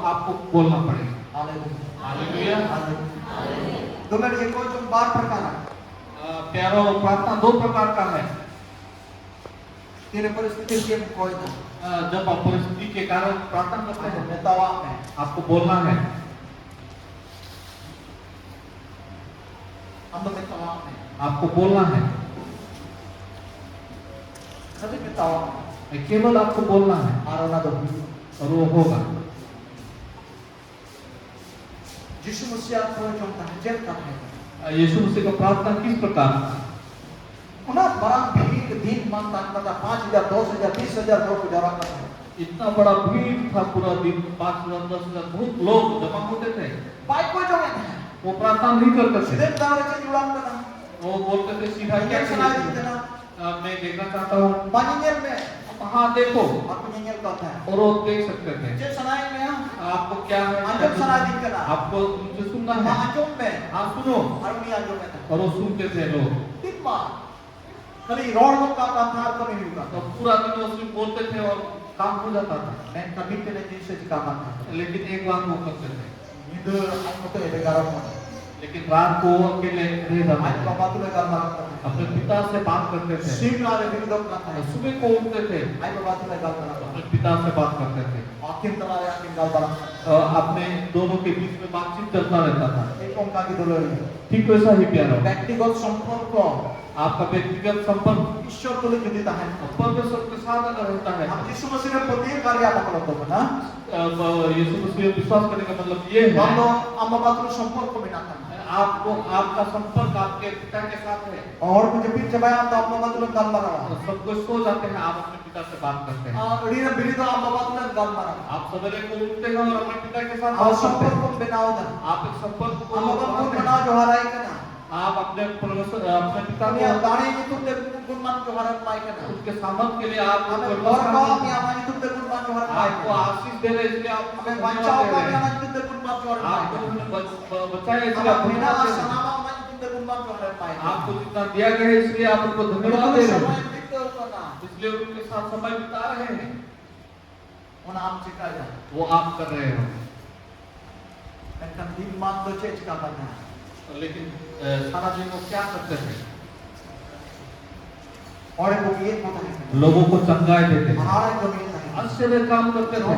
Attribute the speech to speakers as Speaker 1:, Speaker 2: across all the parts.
Speaker 1: आपको बोलना पड़ेगा।
Speaker 2: हालेलुया।
Speaker 1: हालेलुया।
Speaker 2: तुम्हें ये कोई तुम बार प्रकार है
Speaker 1: प्यारो, प्रार्थना दो प्रकार का है।
Speaker 2: तेरे परिस्थिति के कोई ना
Speaker 1: जब आप परिस्थिति के कारण प्रार्थना करते हैं,
Speaker 2: नेतावा में
Speaker 1: आपको बोलना है।
Speaker 2: हम तो नेतावा में
Speaker 1: आपको बोलना है,
Speaker 2: सभी नेतावा में
Speaker 1: केवल आपको बोलना है
Speaker 2: आरोना दो
Speaker 1: और वो होगा।
Speaker 2: यीशु मसीह को जो तहज्जुद का है
Speaker 1: यीशु मसीह का प्रार्थना किस प्रकार था?
Speaker 2: उन्हें बड़ा भीड़ दिन मानता था 5,000 2,000 20,000 लोग गुजारा करते हैं।
Speaker 1: इतना बड़ा भीड़ था, पूरा दिन 5,000 10,000 बहुत लोग जमा होते थे।
Speaker 2: बाइक को जो है
Speaker 1: वो प्रार्थना नहीं करते थे,
Speaker 2: सीधे दावरे से जुड़ा करना
Speaker 1: वो बोलते थे सीधा क्या
Speaker 2: ये सुनाई देना
Speaker 1: मैं देखना चाहता हूँ।
Speaker 2: मानियल में
Speaker 1: हाँ देखो,
Speaker 2: आपको नियल कहता है
Speaker 1: और वो देख सकते थे।
Speaker 2: जे सुनाई में
Speaker 1: आपको क्या है,
Speaker 2: अंजुम सुनाई दी करना
Speaker 1: आपको उनसे सुनना है।
Speaker 2: अंजुम में
Speaker 1: हाँ सुनो,
Speaker 2: और नहीं अंजुम में था
Speaker 1: और वो सुनते थे लोग।
Speaker 2: तिम्मा खाली रोड को का था तो नहीं हुआ
Speaker 1: तो पूरा दिन वो सिर्फ बोलते थे और काम हो जाता था।
Speaker 2: मैं कभी के लिए जिससे काम था
Speaker 1: लेकिन एक बात वो करते थे,
Speaker 2: इधर हमको तो ये गरम होता
Speaker 1: लेकिन रात को वो अकेले रह जाते
Speaker 2: आज
Speaker 1: थे।
Speaker 2: बाबा तो लगा मारता है
Speaker 1: अपने पिता से बात करते थे।
Speaker 2: सीम वाले विरोध करता है
Speaker 1: सुबह को उठते थे,
Speaker 2: आज बाबा तो लगा मारता
Speaker 1: अपने पिता से बात करते थे।
Speaker 2: आखिर तुम्हारे आखिर गाल बड़ा
Speaker 1: अपने दोनों के बीच में बातचीत चलता रहता था।
Speaker 2: एक ओंका की दोलो
Speaker 1: ठीक वैसा ही प्यारा,
Speaker 2: व्यक्तिगत संपर्क
Speaker 1: आपका व्यक्तिगत संपर्क
Speaker 2: ईश्वर को लेकर देता है
Speaker 1: परमेश्वर के साथ अगर रहता है।
Speaker 2: हम यीशु मसीह ने प्रत्येक कार्य आप करते हो ना
Speaker 1: यीशु मसीह में विश्वास करने का मतलब ये है,
Speaker 2: हम लोग हम बाबा तो संपर्क में नाता है
Speaker 1: आपको आपका संपर्क आपके पिता के साथ है।
Speaker 2: और मुझे फिर जब आया तो हम बाबा तो गाल मारा
Speaker 1: तो सब कुछ सो जाते हैं, आप अपने पिता से बात करते हैं।
Speaker 2: रीना बिली तो हम बाबा तो गाल मारा
Speaker 1: आप सवेरे को उठते हैं और अपने पिता के साथ
Speaker 2: और
Speaker 1: बात करते
Speaker 2: संपर्क
Speaker 1: हैं।
Speaker 2: को बनाओ ना
Speaker 1: आप एक संपर्क को
Speaker 2: हम बाबा को
Speaker 1: बनाते हैं।
Speaker 2: बना जो हराई करना
Speaker 1: आप अपने परमेश्वर अपने पिता
Speaker 2: हम
Speaker 1: को
Speaker 2: या दाने ये तुम दे गुणमान जो हराई पाई करना
Speaker 1: उसके सामर्थ के लिए आप
Speaker 2: हमें
Speaker 1: उनको
Speaker 2: और काम या हमारी तुम दे गुणमान जो हराई
Speaker 1: आपको
Speaker 2: पाई
Speaker 1: आशीष दे रहे, इसलिए आप
Speaker 2: हमें बचाओ का या हमारी तुम दे गुणमान जो हराई
Speaker 1: आपको
Speaker 2: पाई
Speaker 1: उन्होंने बचाया, इसलिए
Speaker 2: हम
Speaker 1: आप
Speaker 2: बिना
Speaker 1: धन्यवाद दे रहे हैं।
Speaker 2: सनामा हमारी तुम दे गुणमान जो हराई पाई
Speaker 1: आपको जितना दिया गया है इसलिए आप उनको धन्यवाद दे रहे हैं,
Speaker 2: समय बीत करना
Speaker 1: इसलिए उनके साथ समय बिता रहे हैं।
Speaker 2: उन आम चिका जा
Speaker 1: वो आप कर रहे हो।
Speaker 2: लेकिन दिन मान तो चेंज का करना है
Speaker 1: लेकिन सारा दिन वो क्या करते थे?
Speaker 2: और एक ये होता है
Speaker 1: लोगों को चंगाई देते थे,
Speaker 2: हमारा जो नहीं है
Speaker 1: आश्चर्य काम करते थे।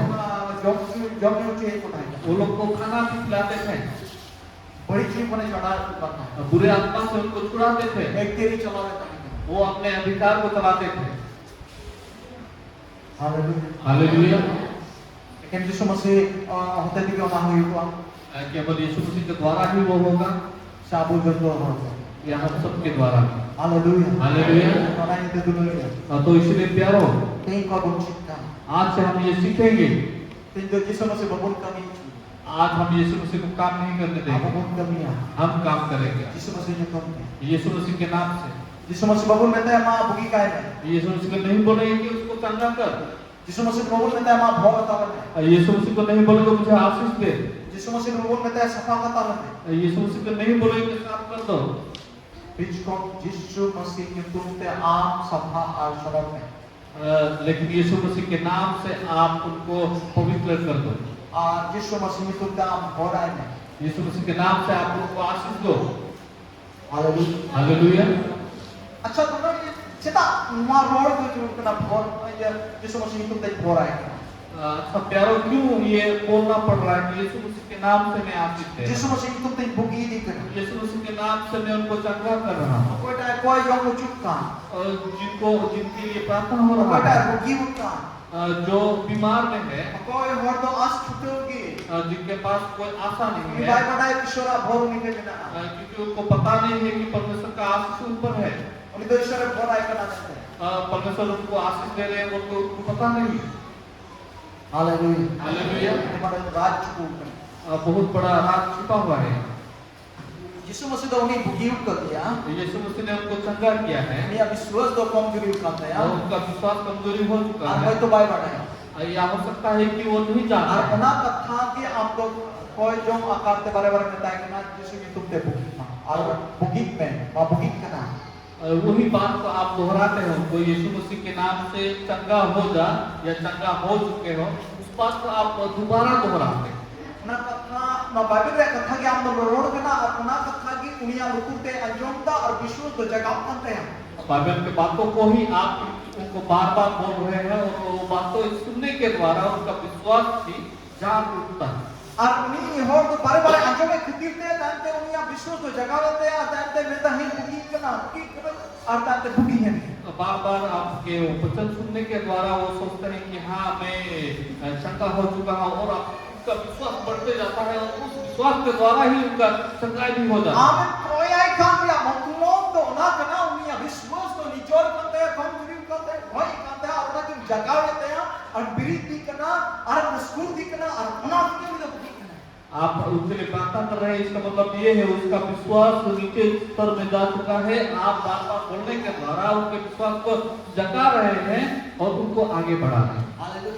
Speaker 2: जो मुझे एक होता है
Speaker 1: वो लोग को खाना भी खिलाते थे,
Speaker 2: बड़ी चीज बने चढ़ा करता है
Speaker 1: बुरे आत्मा से उनको छुड़ाते थे,
Speaker 2: एक तेरी चला रहता है
Speaker 1: वो अपने अधिकार को चलाते थे।
Speaker 2: Hallelujah
Speaker 1: hallelujah.
Speaker 2: लेकिन यीशु मसीह होते थे कि हम हुआ
Speaker 1: केवल यीशु मसीह के द्वारा ही वो होगा,
Speaker 2: साबुल जो होगा
Speaker 1: या हम सबके द्वारा।
Speaker 2: Hallelujah
Speaker 1: hallelujah.
Speaker 2: तो नहीं तो दुनिया
Speaker 1: तो इसलिए प्यारो,
Speaker 2: कहीं का गुण सीखता
Speaker 1: आज से हम ये सीखेंगे,
Speaker 2: तो जो यीशु मसीह बहुत कमी
Speaker 1: आज हम यीशु मसीह को काम नहीं करने
Speaker 2: आप
Speaker 1: देंगे,
Speaker 2: बहुत कमी है
Speaker 1: हम काम करेंगे
Speaker 2: यीशु मसीह जो कम है
Speaker 1: यीशु मसीह के नाम से।
Speaker 2: यीशु मसीह बबुल में है मां बुगी काय में
Speaker 1: यीशु मसीह को नहीं बोलेंगे कि उसको चंगा कर,
Speaker 2: यीशु मसीह बबुल में है मां भोग तावन में
Speaker 1: यीशु मसीह को नहीं बोलेंगे मुझे आशीष दे,
Speaker 2: यीशु मसीह बबुल में है सफा का तावन में
Speaker 1: यीशु मसीह को नहीं बोलेंगे साफ कर दो।
Speaker 2: बिचको यीशु मसीह के तुमते आम सफा और शरण में
Speaker 1: लेकिन यीशु मसीह के नाम से आप उनको पवित्र कर दो।
Speaker 2: यीशु मसीह में तुमते आम भोराय में
Speaker 1: यीशु मसीह के नाम से आप उनको आशीष दो।
Speaker 2: Hallelujah
Speaker 1: hallelujah.
Speaker 2: अच्छा तुमने चिता मां रोड को जो करना भोर यीशु मसीह तुमते भोराय
Speaker 1: अच्छा प्यारो, क्यों ये बोलना पड़ रहा है कि यीशु मसीह के नाम से मैं आशीष दे रहा
Speaker 2: यीशु मसीह तुमते बुगी दी कर
Speaker 1: हूं, यीशु मसीह के नाम से मैं उनको चंगा कर रहा हूँ।
Speaker 2: कोई जो चुका
Speaker 1: और जिनके लिए प्रार्थना हो रहा
Speaker 2: कोई
Speaker 1: है,
Speaker 2: बुगी उठा
Speaker 1: जो बीमार में है,
Speaker 2: कोई हर तो आस छुटोगी
Speaker 1: जिनके पास कोई आशा नहीं है,
Speaker 2: बाय बड़ाई ईश्वर भोर निकले बिना
Speaker 1: क्योंकि उनको पता नहीं है कि परमेश्वर का आशीष ऊपर है।
Speaker 2: उन्हें तो ईश्वर भोर आए करना चाहते हैं
Speaker 1: परमेश्वर उनको आशीष दे रहे हैं, उनको पता नहीं।
Speaker 2: Hallelujah
Speaker 1: hallelujah.
Speaker 2: हमारे राज को ऊपर
Speaker 1: बहुत बड़ा राज छुपा हुआ है।
Speaker 2: यीशु मसीह तो उन्हें बुगी उठ कर दिया
Speaker 1: यीशु मसीह ने उनको चंगा किया है,
Speaker 2: ये विश्वास तो कमजोरी उठाता है
Speaker 1: और उनका विश्वास कमजोरी हो चुका
Speaker 2: और
Speaker 1: है।
Speaker 2: कोई तो बाय बढ़ाए
Speaker 1: या हो सकता है कि वो नहीं
Speaker 2: और
Speaker 1: जानता है।
Speaker 2: बना कथा कि आप लोग कोई जो आकार के बारे में बताया कि ना यीशु की तुमते बुगी और बुगी में वा बुगी करना
Speaker 1: वही बात को आप दोहराते हो, तो यीशु मसीह के नाम से चंगा हो जा या चंगा हो चुके हो, उस बात को आप दोबारा दोहराते हैं।
Speaker 2: ना कथा ना बाइबल रे कथा के आम रोड करना और ना कथा की उनिया लुकुते अंजोमता और विश्वास तो जगह करते हैं।
Speaker 1: बाइबल की बातों को ही आप उनको बार-बार बोल रहे हैं और वो बातों सुनने के द्वारा उनका विश्वास भी जाग उठता है।
Speaker 2: और उन्हीं होर तो बारे-बारे अंजोमे खतीरते तांते उनिया विश्वास तो जगह होते हैं तांते मिलता है बुगी करना और तांते बुगी है।
Speaker 1: बार-बार आपके वचन सुनने के द्वारा वो सोचते हैं कि हाँ मैं शंका हो चुका हूँ और उनका विश्वास बढ़ते जाता है और उस विश्वास के द्वारा ही उनका संगाई भी हो जाता है।
Speaker 2: आमें प्रोयाई काम या मकुलों तो ना करना उनिया विश्वास तो निचोड़ करते हैं कम ड्रीम करते हैं वही करते हैं और ना कि जगह होते हैं और बिरीत भी करना और मुस्कुर भी करना और उन्हें भी बुगी करना।
Speaker 1: आप उनके लिए प्रार्थना कर रहे हैं इसका मतलब ये है उसका विश्वास नीचे स्तर में जा चुका है। आप बार-बार बोलने के द्वारा उनके विश्वास को जगा रहे हैं और उनको आगे बढ़ा रहे हैं।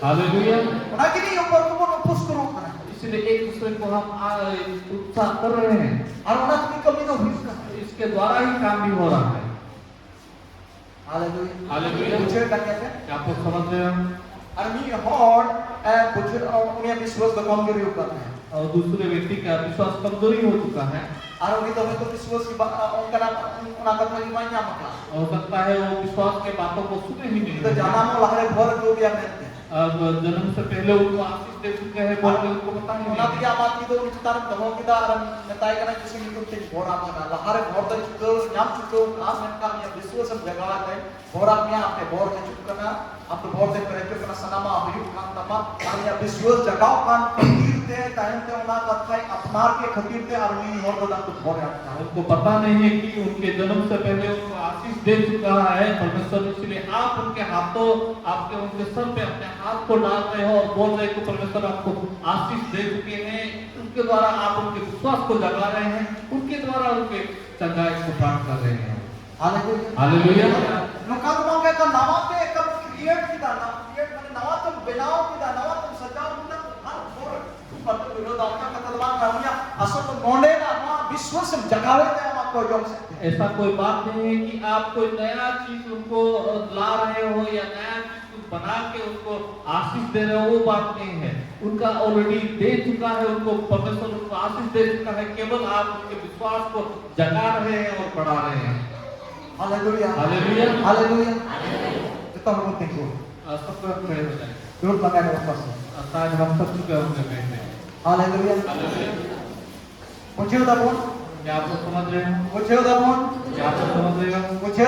Speaker 1: हालेलुया।
Speaker 2: उन्हें कि नहीं ऊपर को वो पुष्ट करो करना।
Speaker 1: इसलिए एक दूसरे को हम उत्साह कर रहे हैं
Speaker 2: और उन्हें की कमी तो हुई है।
Speaker 1: इसके द्वारा ही काम भी हो रहा है।
Speaker 2: हालेलुया।
Speaker 1: हालेलुया।
Speaker 2: मुझे कहते हैं
Speaker 1: क्या आप समझ रहे हैं?
Speaker 2: आर्मी हॉर्ड बुजुर्ग और उन्हें विश्वास तो कमजोरी होता है।
Speaker 1: और दूसरे व्यक्ति का विश्वास कमजोरी हो चुका है
Speaker 2: और उन्हें तो विश्वास की उनका नाम उनका कथा की मान्या मत
Speaker 1: हो सकता है वो विश्वास के बातों को सुने ही नहीं।
Speaker 2: तो जाना मो लहरे भर जो भी आते हैं
Speaker 1: अब जन्म से पहले उनको आशीष दे चुके हैं बोल के उनको पता ही
Speaker 2: उन्हें
Speaker 1: नहीं।
Speaker 2: भी आमात की तो उनकी तरफ दमों की दार नेताई करना किसी की कुछ नहीं बोरा मना लहरे भर तो जो नाम चुको आप इनका ये विश्वास हम जगह है बोरा में आपने बोर के चुप करना आप तो बोर से प्रेरित करना सनामा अभियुक्त काम तमा और ये विश्वास जगह कान खतीर थे टाइम पे उन्हें कथा अपनार के खतीर थे आर्मी हॉर्ड तो दांत बोर आता है।
Speaker 1: उनको पता नहीं है कि उनके जन्म से पहले उनको आशीष दे चुका है परमेश्वर। इसलिए आप उनके हाथों आपके उनके सर पे अपने हाथ को डाल रहे हो और बोल रहे हो कि परमेश्वर आपको आशीष दे चुके हैं। उनके द्वारा आप उनके विश्वास को जगा रहे हैं उनके द्वारा उनके चंगाई को प्राप्त कर रहे हैं।
Speaker 2: हालेलुया।
Speaker 1: हालेलुया।
Speaker 2: लोकात्मा के का नामा पे कब क्रिएट किया ना क्रिएट मैंने नवा तुम बनाओ किया नवा तुम सजाओ किया हर फोर पर विरोध आपका कतलवान करनिया असल तो मोंडे ना ना विश्वास में जगावे थे हम आपको जोड़ सकते हैं।
Speaker 1: ऐसा कोई बात नहीं है कि आप कोई नया चीज उनको ला रहे हो या नया चीज बना के उनको आशीष दे रहे हो वो बात नहीं है। उनका ऑलरेडी दे चुका है उनको परमेश्वर उनको आशीष दे चुका है। केवल आप उनके विश्वास को जगा रहे हैं और बढ़ा रहे हैं।
Speaker 2: हालेलुया।
Speaker 1: हालेलुया।
Speaker 2: हालेलुया। जितना हम बोलते हैं
Speaker 1: सब खड़े हो जाएं।
Speaker 2: जरूर लगाने वाला
Speaker 1: शायद हम सब चुके होंगे बैठे।
Speaker 2: हालेलुया।
Speaker 1: हालेलुया।
Speaker 2: मुझे उधर बोल
Speaker 1: क्या आप लोग समझ रहे हैं?
Speaker 2: मुझे उधर बोल
Speaker 1: क्या आप लोग समझ रहे हो?
Speaker 2: मुझे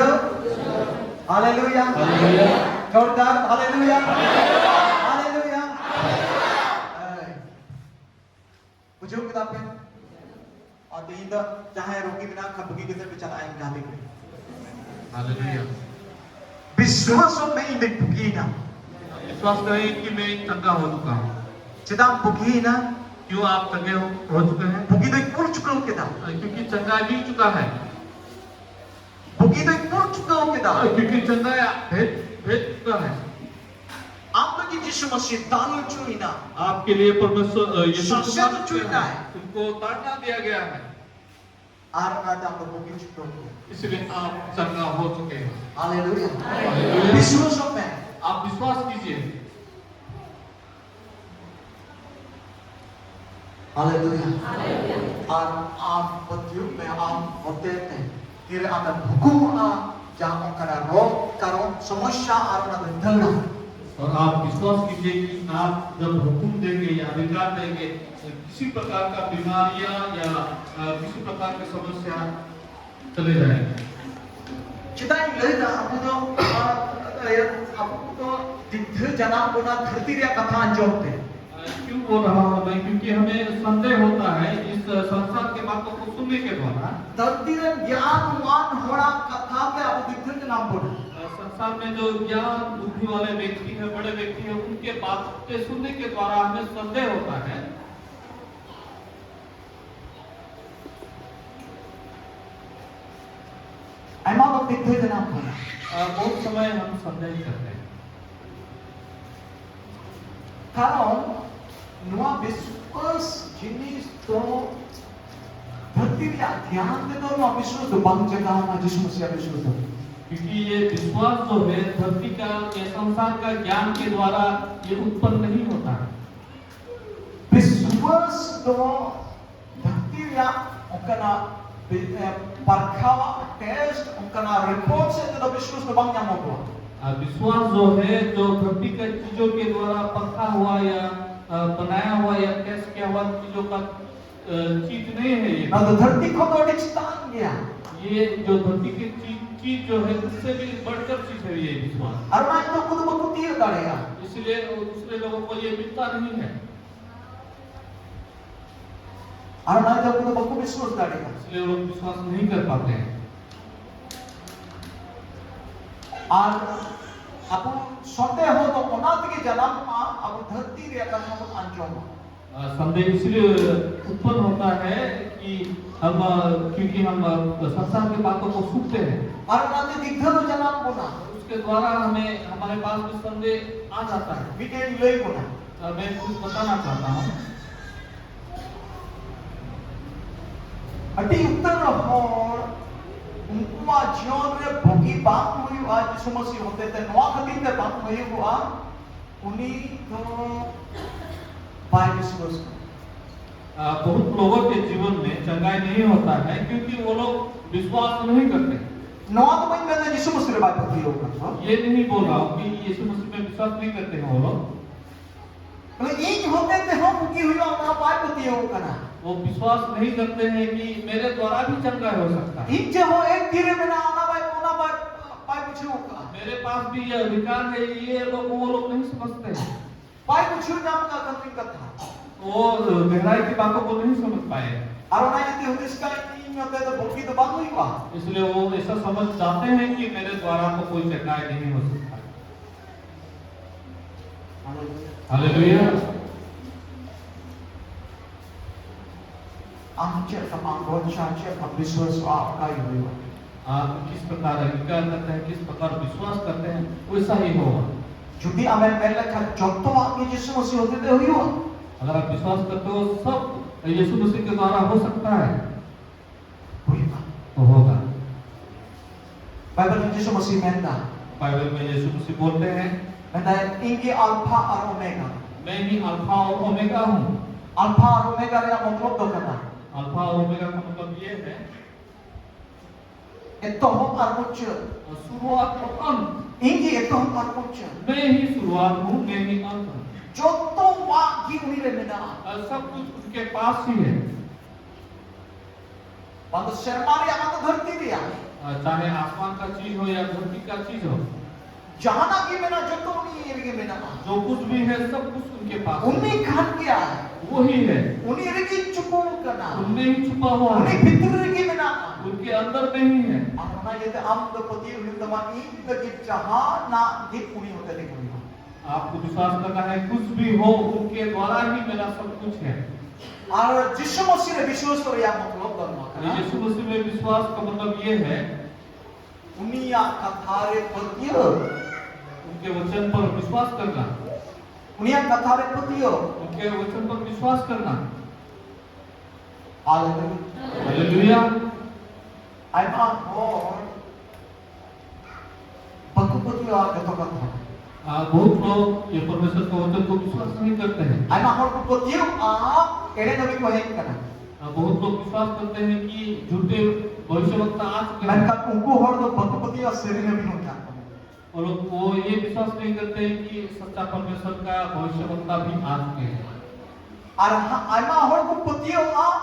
Speaker 2: हालेलुया।
Speaker 1: हालेलुया।
Speaker 2: जोरदार हालेलुया। हालेलुया। मुझे किताब में और तीन चाहे रोगी बिना खबगी के से बिचारा आएंगे गाली के
Speaker 1: हालेलुया।
Speaker 2: विश्वास में इंदे बुगी ना
Speaker 1: विश्वास करें कि मैं चंगा हो चुका हूँ।
Speaker 2: चिदाम बुगी ना
Speaker 1: क्यों आप चंगे हो चुके हैं?
Speaker 2: बुगी तो पूर्ण चुका हो के दा
Speaker 1: क्योंकि चंगा मिल चुका है।
Speaker 2: बुगी तो पूर्ण चुका हो के दा
Speaker 1: क्योंकि चंगा भेज चुका है।
Speaker 2: आप लोग यीशु मसीह दान चुना
Speaker 1: आपके लिए परमेश्वर यीशु
Speaker 2: शासन चुना है।
Speaker 1: तुमको ताड़ना दिया गया है।
Speaker 2: आरकाद आप लोग बुगी चुका हो
Speaker 1: इसलिए आप चंगा हो चुके हैं।
Speaker 2: हालेलुया।
Speaker 1: हालेलुया।
Speaker 2: विश्वास में
Speaker 1: आप विश्वास कीजिए।
Speaker 2: हालेलुया। और आप पतियों में आप होते थे फिर आप हुकुम जहाँ करा रोग करो समस्या और ना धरना
Speaker 1: और आप विश्वास कीजिए कि आप जब हुक्म देंगे या अधिकार देंगे किसी प्रकार का बीमारियां या किसी प्रकार की समस्या चले जाएंगे।
Speaker 2: चिदाई लेना आपको दिग्ध जना गुना धरती रे कथा जोड़ते
Speaker 1: क्यों बोल रहा हूँ मैं? क्योंकि हमें संदेह होता है इस संसार के बातों को सुनने के द्वारा।
Speaker 2: धरती रे ज्ञानवान होना कथा पे आप दिग्ध नाम बोलो।
Speaker 1: संसार में जो ज्ञान बुद्धि वाले व्यक्ति है बड़े व्यक्ति है उनके बातें सुनने के द्वारा हमें संदेह होता है।
Speaker 2: दिग्ध नाम बोलो।
Speaker 1: बहुत समय हम संदेह करते हैं
Speaker 2: कारण नुआ विश्वास जिनिस तो धरती रे ध्यान दे तो नुआ विश्वास तो बंग जगह ना यीशु मसीह विश्वास हो
Speaker 1: क्योंकि ये विश्वास जो है धरती का या संसार का ज्ञान के द्वारा ये उत्पन्न नहीं होता है।
Speaker 2: tuh bukti ya ukana परखावा टेस्ट उनका रिपोर्ट से तो विश्वास में बंग जामो को
Speaker 1: विश्वास जो है जो धरती के चीजों के द्वारा परखा हुआ या बनाया हुआ या टेस्ट किया हुआ चीजों का चीज नहीं है ये।
Speaker 2: ना तो धरती को तो डिस्टान गया
Speaker 1: ये जो धरती की चीज जो है उससे भी बढ़कर चीज है ये विश्वास।
Speaker 2: और ना तो खुद बकुती है करेगा
Speaker 1: इसलिए दूसरे लोगों को ये मिलता नहीं है।
Speaker 2: और ना तो खुद बकु विश्वास करेगा
Speaker 1: इसलिए लोग विश्वास नहीं कर पाते हैं।
Speaker 2: और अब संदेह हो तो उन्नत के जन्म में अब धरती रे करना बहुत अंजोम
Speaker 1: संदेह इसलिए उत्पन्न होता है कि हम क्योंकि हम संसार की बातों को सुनते हैं
Speaker 2: और उन्नत दिग्धर जन्म बोना
Speaker 1: उसके द्वारा हमें हमारे पास भी संदेह आ जाता है।
Speaker 2: मीटिंग ले बोना
Speaker 1: मैं कुछ बताना चाहता हूँ।
Speaker 2: अटी उत्तर हो उनका जीवन रे भोगी बात हुई आज यीशु मसीह होते थे नवा खतीन ते बात हुई हुआ उन्हीं तो बाइबल विश्वास
Speaker 1: बहुत लोगों के जीवन में चंगाई नहीं होता है क्योंकि वो लोग विश्वास नहीं करते।
Speaker 2: नवा तो मैं कहता यीशु मसीह रे बात होती होगा
Speaker 1: ये नहीं बोल रहा हूँ कि यीशु मसीह में विश्वास नहीं करते हैं वो लोग।
Speaker 2: मतलब एक होते थे हम भोगी हुई और बात होती होगा ना
Speaker 1: वो विश्वास नहीं करते हैं कि मेरे द्वारा भी चंगा हो सकता है।
Speaker 2: एक जो हो एक धीरे में ना आना पाई कुछ होगा
Speaker 1: मेरे पास भी ये अधिकार है ये लोग वो लोग नहीं समझते हैं।
Speaker 2: पाई कुछ नाम का कंट्री का था
Speaker 1: वो गहराई की बातों को नहीं समझ पाए
Speaker 2: और ना यदि हम इसका नहीं होता तो भोगी तो बात हुई बा
Speaker 1: इसलिए वो ऐसा समझ जाते हैं कि मेरे द्वारा तो कोई चंगाई नहीं हो सकता। हालेलुया।
Speaker 2: आंचर तमाम बहुत शांचर हम विश्वास आपका ही होगा।
Speaker 1: आप किस प्रकार अंगीकार करते हैं किस प्रकार विश्वास करते हैं वैसा ही होगा।
Speaker 2: जुदी हमें पहले का जब तो आप यीशु मसीह होते थे हुई हो
Speaker 1: अगर आप विश्वास करते हो सब यीशु मसीह के द्वारा हो सकता है तो होगा।
Speaker 2: बाइबल में यीशु मसीह कहता
Speaker 1: बाइबल में यीशु मसीह बोलते हैं
Speaker 2: कहता है इनके अल्फा और ओमेगा
Speaker 1: मैं ही अल्फा और ओमेगा हूँ।
Speaker 2: अल्फा और ओमेगा का मतलब तो करना
Speaker 1: अल्फा और ओमेगा का मतलब ये है
Speaker 2: एतोहम और मुच्च
Speaker 1: शुरुआत और अंत।
Speaker 2: इनकी एतोहम और मुच्च
Speaker 1: मैं ही शुरुआत हूँ मैं ही अंत हूँ।
Speaker 2: जो तो वाकी उन्हीं रे मिला
Speaker 1: सब कुछ उनके पास ही है।
Speaker 2: बात शर्मारी आना तो धरती दिया
Speaker 1: चाहे आसमान का चीज हो या धरती का चीज हो
Speaker 2: जहाना की मेरा जो तो उन्हीं एरिया में ना
Speaker 1: जो कुछ भी है सब कुछ उनके पास
Speaker 2: उन्हीं खान किया है
Speaker 1: वही है
Speaker 2: उन्हीं एरिया की चुपो करना
Speaker 1: उनमें ही छुपा हुआ
Speaker 2: उन्हीं
Speaker 1: है
Speaker 2: भीतर एरिया में ना
Speaker 1: उनके अंदर नहीं है।
Speaker 2: अपना ये तो हम तो पति हुई तमाम इन की जहां ना ये पूरी होते देखो
Speaker 1: आपको विश्वास करना है कुछ भी हो उनके द्वारा ही मेरा सब कुछ है।
Speaker 2: और यीशु मसीह ने विश्वास पर या मतलब करना
Speaker 1: यीशु मसीह में विश्वास का मतलब ये है
Speaker 2: उन्हीं या कथारे पति
Speaker 1: उनके वचन पर विश्वास करना
Speaker 2: उन्हीं या कथारे पति
Speaker 1: उनके वचन पर विश्वास करना।
Speaker 2: हालेलुया। आई एम और बकुपति और गतोगत
Speaker 1: बहुत लोग ये परमेश्वर के वचन को विश्वास नहीं करते हैं।
Speaker 2: आई एम और बकुपति आप एड़े नबी को हेल्प करना
Speaker 1: बहुत लोग विश्वास करते हैं कि झूठे भविष्यवक्ता आ चुके हैं।
Speaker 2: मैं का उनको हर दो बकुपति और सेरी नबी होता है
Speaker 1: और लोग वो ये विश्वास नहीं करते हैं कि सच्चा परमेश्वर का भविष्यवक्ता भी आ चुके हैं।
Speaker 2: और आई एम और बकुपति और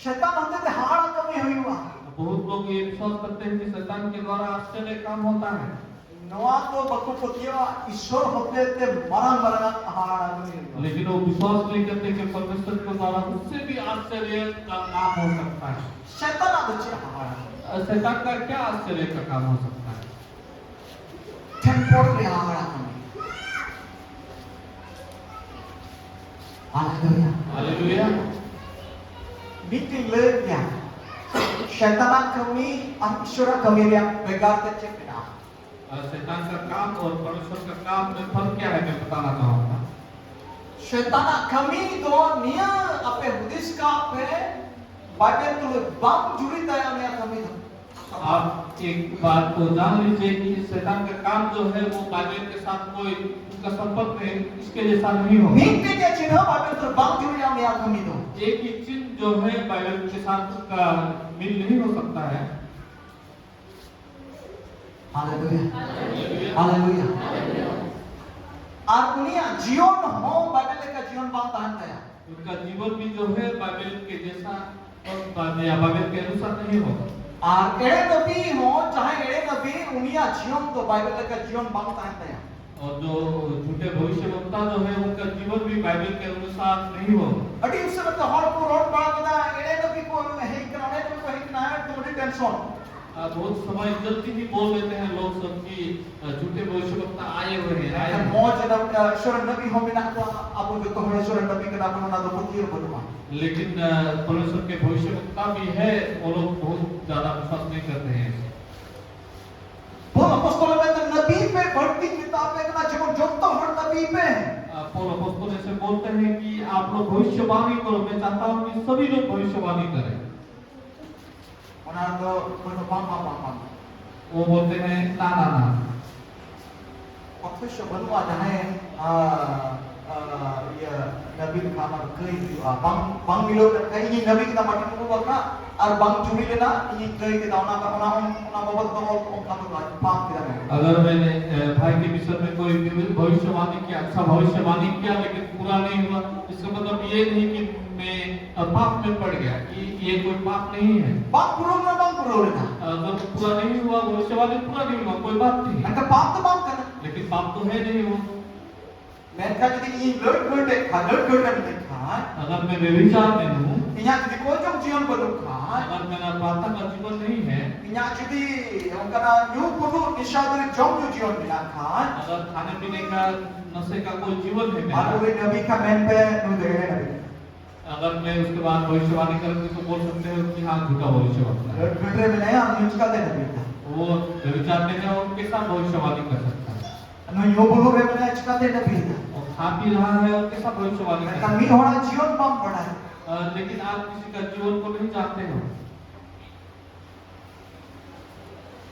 Speaker 2: शैतान होते थे हाड़ा कमी हुई हुआ
Speaker 1: बहुत लोग ये विश्वास करते हैं कि शैतान के द्वारा आश्चर्य काम होता है।
Speaker 2: नवा तो बकुपति ईश्वर होते थे मरा हाड़ा कमी
Speaker 1: लेकिन वो विश्वास नहीं करते कि परमेश्वर के द्वारा उससे भी आश्चर्य का काम हो सकता है।
Speaker 2: शैतान आदि हाड़ा
Speaker 1: शैतान का क्या आश्चर्य का काम हो सकता है।
Speaker 2: टेम्पोररी हाड़ा कमी हालेलुया
Speaker 1: हालेलुया।
Speaker 2: मीटिंग ले क्या शैतान कमी ईश्वर कमी रे बेकार के चेकना
Speaker 1: शैतान का काम और परमेश्वर का काम में फर्क क्या है मैं बताना चाहूंगा।
Speaker 2: शैतान कमी तो निया अपने हुदिस का पे बाटे तो बम जुड़ी तया निया कमी
Speaker 1: आप आप एक बात को जान लीजिए कि शैतान का काम जो है वो बाइबल के साथ कोई उनका संपर्क है इसके जैसा नहीं होगा।
Speaker 2: Mingpin ya Cina Bible terbang juri yang dia kami itu.
Speaker 1: एक ही चिन्ह जो है बाइबल के साथ उसका मिल नहीं हो सकता है।
Speaker 2: Haleluya. Haleluya. Artinya जीवन हो बाइबल का जीवन bang tahan saya.
Speaker 1: उनका जीवन भी जो है बाइबल के जैसा और या बाइबल के अनुसार नहीं होगा।
Speaker 2: एड़े नबी हो चाहे एड़े नबी उनिया जीवन तो बाइबल का जीवन bang tahan saya.
Speaker 1: और जो झूठे भविष्यवक्ता जो है उनका जीवन भी बाइबल के अनुसार नहीं होगा।
Speaker 2: अड़ी उससे मतलब हर को रोड पड़ा कदा एड़े नबी को है कराने तो है कि ना है तुम्हारी टेंशन।
Speaker 1: बहुत समय जल्दी ही बोल देते हैं लोग सब कि झूठे भविष्यवक्ता आए हुए हैं।
Speaker 2: मौज शरण नबी हो बिना तो आप जो तो है शरण नबी का नाम ना तो पुतियर बनवा।
Speaker 1: लेकिन परमेश्वर के भविष्यवक्ता भी है वो लोग बहुत ज्यादा विश्वास नहीं करते हैं।
Speaker 2: पौल अपोस्तल में तो नबी पे बढ़ती किताब में ना जब जो तो हर नबी पे
Speaker 1: पौल अपोस्तल ऐसे बोलते हैं कि आप लोग भविष्यवाणी करो। मैं चाहता हूँ कि सभी लोग भविष्यवाणी करें।
Speaker 2: तो
Speaker 1: वो बोलते हैं ना ना ना
Speaker 2: official बनवा जाए ये नबी का नाम कई bang मिलो कई ये नबी kita mati dulu baka और bang curi लेना ये कई kita ona babat तो on kamu lagi bang kita में।
Speaker 1: अगर मैंने भाई के विषय में कोई भविष्यवाणी किया, अच्छा भविष्यवाणी किया लेकिन पूरा नहीं हुआ, इसका मतलब ये नहीं कि मैं पाप में पड़ गया। ये कोई पाप नहीं है।
Speaker 2: bang puru ना
Speaker 1: अगर पूरा नहीं हुआ भविष्यवाणी पूरा नहीं हुआ कोई बात नहीं।
Speaker 2: अंका पाप तो bang करना
Speaker 1: लेकिन पाप तो है नहीं वो।
Speaker 2: मैं कहा jadi ini lord kan देखा
Speaker 1: अगर मैं व्यभिचार में हूँ,
Speaker 2: इन्हें jadi कोजम जीवन बदुखा
Speaker 1: अगर मेरा प्रार्थना का जीवन नहीं है,
Speaker 2: इन्हें jadi उनका ना न्यू पुरु निशादरी जम जो जीवन मिला था
Speaker 1: अगर खाने पीने का नशे का कोई जीवन है मेरा,
Speaker 2: और वे नबी का मैन पे नुदे नबी
Speaker 1: अगर मैं उसके बाद भविष्यवाणी करूँगी तो बोल सकते हो कि हाँ झूठा भविष्यवाणी।
Speaker 2: लड़के में नहीं हम न्यूज़ का दे नबी था
Speaker 1: वो व्यभिचार में है और उनके साथ भविष्यवाणी कर सकता है।
Speaker 2: नो यो बोलो वे में न्यूज़ का दे नबी था
Speaker 1: और खा पी रहा है और कैसा भविष्यवाणी कर सकता
Speaker 2: कमी होना जीवन बम पड़ा है
Speaker 1: है। लेकिन आप किसी का जीवन को नहीं जानते हो।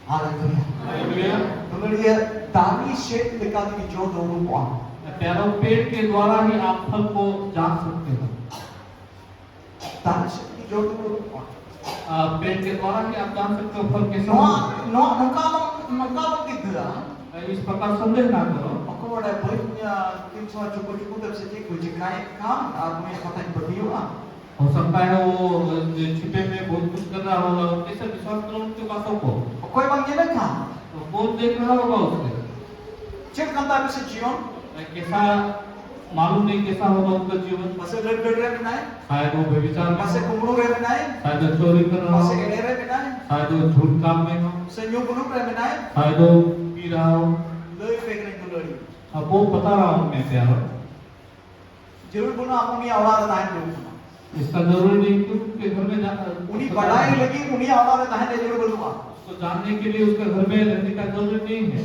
Speaker 2: हालेलुया तो ये दानी शेट लिखा कि जो दोनों को
Speaker 1: प्यारों पेड़ के द्वारा ही आप फल को जान सकते हो।
Speaker 2: दानी शेट की जो दोनों को
Speaker 1: पेड़ के द्वारा ही आप जान सकते हो फल कैसे
Speaker 2: नो
Speaker 1: होगा।
Speaker 2: नो नकालो किधरा
Speaker 1: इस प्रकार संदेह ना करो।
Speaker 2: aku ada banyak kisah cukup dari segi kujikan kan आदमी पता नहीं पड़ी हुआ
Speaker 1: हो सकता है वो छिपे में बहुत कुछ कर रहा होगा, कैसे विश्वास करो उनकी बातों को।
Speaker 2: कोई बात ये नहीं था
Speaker 1: तो बहुत देख रहा होगा उससे
Speaker 2: चेक करता है से जीवन
Speaker 1: कैसा मालूम नहीं कैसा होगा उनका जीवन।
Speaker 2: मसे लड़ रहे में नहीं
Speaker 1: शायद वो व्यभिचार में
Speaker 2: मसे
Speaker 1: हो,
Speaker 2: कुमड़ू रहे में नहीं
Speaker 1: शायद वो चोरी कर रहा
Speaker 2: मसे
Speaker 1: हो,
Speaker 2: एड़े रहे में नहीं
Speaker 1: शायद वो झूठ काम में हो,
Speaker 2: से न्यू बुलू रहे में नहीं
Speaker 1: शायद वो पी रहा हो।
Speaker 2: लड़ फेंकने को लड़ी
Speaker 1: अब वो बता रहा हूँ मैं प्यारो,
Speaker 2: जरूर बोलना आप उन्हीं औलाद नहीं लोग
Speaker 1: इसका जरूरी नहीं कि उसके घर में
Speaker 2: उन्हीं बढ़ाई लगी उन्हीं औलाद नहीं जरूर बोलूँगा
Speaker 1: उसको जानने के लिए उसके घर में रहने का जरूरी नहीं है।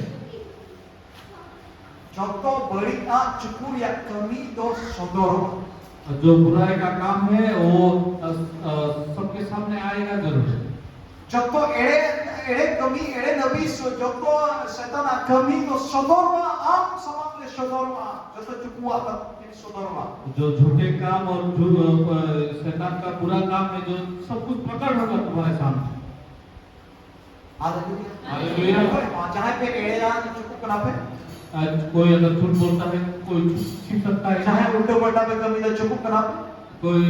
Speaker 2: जोतो बड़ी आ चुकुर या कमी दो सदोर
Speaker 1: जो बुराई का काम है वो सबके सामने आएगा जरूर।
Speaker 2: जोतो एड़े कमी एड़े नबी जोतो शैतान कमी तो सदोरवा आम समाज ले सदोरवा जोतो चुकुआ तक ini सदोरवा
Speaker 1: जो झूठे काम और शैतान का बुरा काम है जो सब कुछ प्रकट होगा तुम्हारे सामने।
Speaker 2: हालेलुया जहाँ पे एड़े आ चुकु कना पे
Speaker 1: कोई अगर झूठ बोलता है कोई छिप सकता है,
Speaker 2: चाहे उल्टे पलटा पे कमी तो चुकु कना पे
Speaker 1: कोई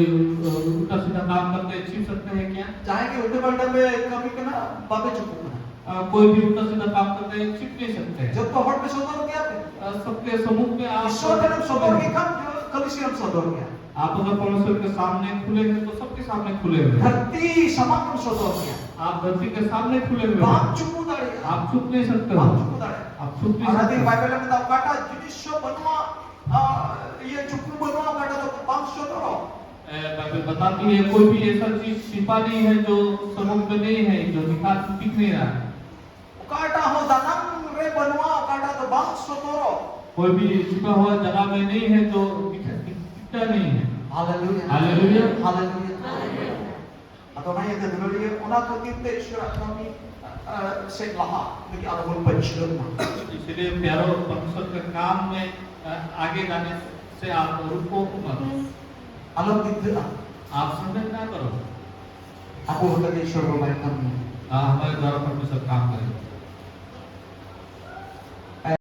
Speaker 1: उल्टा सीधा काम करते छिप सकते हैं क्या?
Speaker 2: चाहे कि उल्टे पलटा पे कमी कना बाबे चुकु कना
Speaker 1: कोई भी उल्टा सीधा काम करते हैं छिप नहीं सकते हैं।
Speaker 2: जब तो हट पे सदोर क्या पे
Speaker 1: सबके समूह में आप
Speaker 2: ईश्वर ने सदोर के काम कलिसियम सदोर क्या
Speaker 1: आप अगर परमेश्वर के सामने खुले हैं तो सबके सामने खुले हुए हैं।
Speaker 2: धरती समागम सदोर क्या
Speaker 1: आप धरती के सामने खुले हुए
Speaker 2: बाप
Speaker 1: हैं,
Speaker 2: चुकु दाड़े
Speaker 1: आप छुप नहीं सकते हो,
Speaker 2: बाप चुकु दाड़े
Speaker 1: आप छुप नहीं
Speaker 2: और
Speaker 1: सकते
Speaker 2: आदि
Speaker 1: हो।
Speaker 2: बाइबल में तो काटा जुडिशो बनवा ये चुकु बनवा काटा तो बाप सदोर
Speaker 1: बाइबल बताती है कोई भी ऐसा चीज छिपा नहीं है जो समूह में नहीं है, जो दिख नहीं रहा है।
Speaker 2: काटा हो दानम रे बनवा काटा तो बाप सदोर
Speaker 1: कोई भी छिपा हुआ जगह में नहीं है जो दिखता नहीं है।
Speaker 2: Hallelujah
Speaker 1: hallelujah
Speaker 2: hallelujah atau nanya ke dulu dia ona kutip te ईश्वर kami sing lahat bagi ada berpensiun.
Speaker 1: इसलिए प्यारो परमेश्वर के काम में आगे जाने से आप रुको मत।
Speaker 2: Alam kita
Speaker 1: आप संदेह ना करो।
Speaker 2: aku tadi suruh main kami.
Speaker 1: हमारे द्वारा परमेश्वर काम करेगा।